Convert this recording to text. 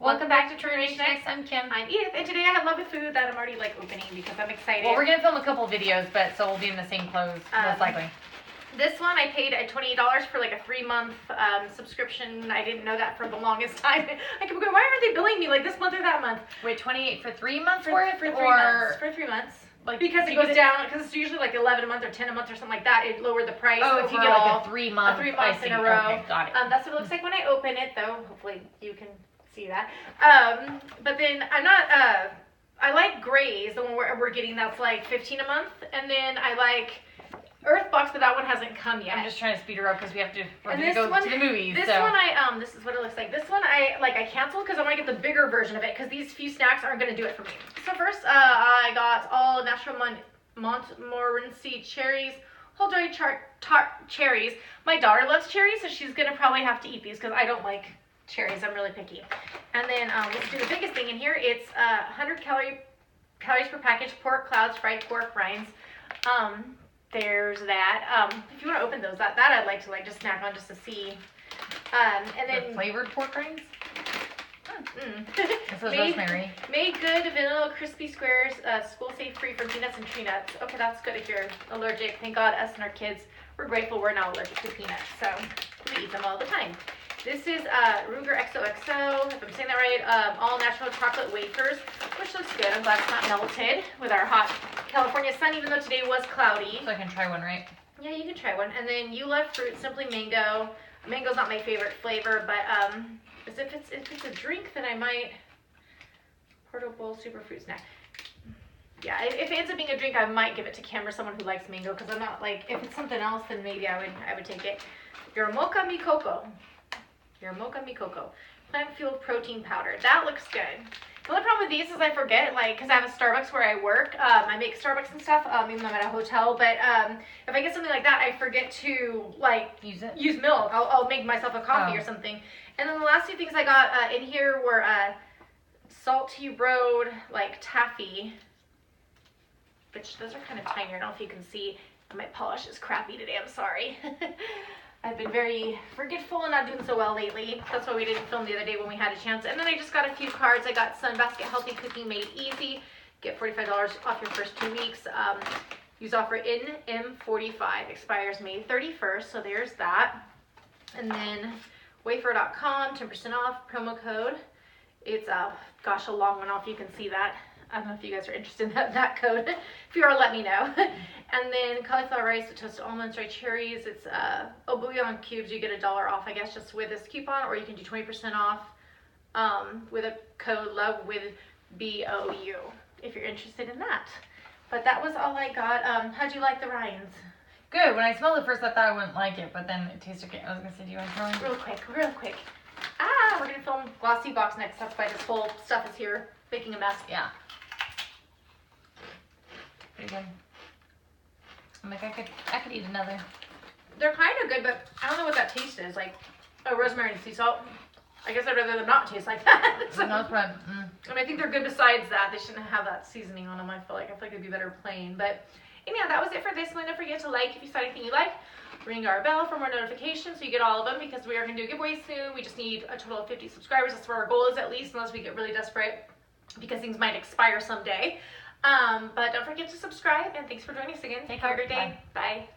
Welcome back to Generation X. I'm Kim. I'm Edith, and today I have love of food that I'm already opening because I'm excited. Well, we're gonna film a couple videos, but so we'll be in the same clothes most likely. This one I paid $28 for a 3-month subscription. I didn't know that for the longest time. I kept going, why aren't they billing me this month or that month? Wait, 28 for 3 months for 3 months. For 3 months. Because it goes down, because it's usually 11 a month or 10 a month or something like that. It lowered the price. Oh, overall, if you get a 3 month. 3 months in a row. Okay, got it. That's what it looks like when I open it, though. Hopefully you can see that. But then I'm not. I like Grays, the one we're getting that's $15 a month, and then I like Earthbox, but that one hasn't come yet. I'm just trying to speed her up because we're going to go one, to the movies. This one this is what it looks like. This one I canceled because I want to get the bigger version of it because these few snacks aren't going to do it for me. So first I got all natural Montmorency cherries, whole dry tart cherries. My daughter loves cherries, so she's going to probably have to eat these because I don't like cherries. I'm really picky. And then let's do the biggest thing in here. It's 100 calories per package, pork clouds, fried pork rinds. There's that. If you want to open those, that I'd like to just snack on just to see. And then the flavored pork rinds. This is rosemary. Made good vanilla crispy squares, school safe, free from peanuts and tree nuts. Okay, that's good if you're allergic. Thank God, us and our kids, we're grateful we're not allergic to peanuts, so we eat them all the time. This is Ruger XOXO, if I'm saying that right, all natural chocolate wafers, which looks good. I'm glad it's not melted with our hot California sun, even though today was cloudy. So I can try one, right? Yeah, you can try one. And then You Love Fruit, Simply Mango. Mango's not my favorite flavor, but if it's a drink, then I might. Portable superfruit snack. Yeah, if it ends up being a drink, I might give it to Kim or someone who likes mango, because I'm not if it's something else, then maybe I would take it. Your Mocha Mi Coco. Plant-fueled protein powder. That looks good. The only problem with these is I forget, because I have a Starbucks where I work. I make Starbucks and stuff, even though I'm at a hotel. But if I get something like that, I forget to, use milk. I'll make myself a coffee or something. And then the last two things I got in here were Salty Road, taffy. Which, those are kind of tiny. I don't know if you can see. My polish is crappy today. I'm sorry. I've been very forgetful and not doing so well lately. That's why we didn't film the other day when we had a chance. And then I just got a few cards. I got Sunbasket Healthy Cooking Made Easy. Get $45 off your first 2 weeks. Use offer NM45. Expires May 31st. So there's that. And then wafer.com, 10% off promo code. It's, a long one off. You can see that. I don't know if you guys are interested in that code. If you are, let me know. And then cauliflower rice with toasted almonds, dried cherries. It's bouillon cubes. You get $1 off, I guess, just with this coupon, or you can do 20% off with a code LOVEWITH-BOU if you're interested in that. But that was all I got. How'd you like the rinds? Good. When I smelled it first, I thought I wouldn't like it, but then it tasted good. I was gonna say, do you want to try one? Real quick. We're gonna film Glossy Box next. That's why this whole stuff is here making a mess. Yeah. Pretty good. I'm I could eat another. They're kind of good, but I don't know what that taste is. Rosemary and sea salt. I guess I'd rather them not taste like that. So, no, I think they're good besides that. They shouldn't have that seasoning on them. I feel like they'd be better plain. But anyhow, that was it for this one. Don't forget to if you saw anything you like. Ring our bell for more notifications so you get all of them, because we are going to do a giveaway soon. We just need a total of 50 subscribers. That's where our goal is, at least, unless we get really desperate, because things might expire someday. But don't forget to subscribe, and thanks for joining us again. Have a great day. Bye.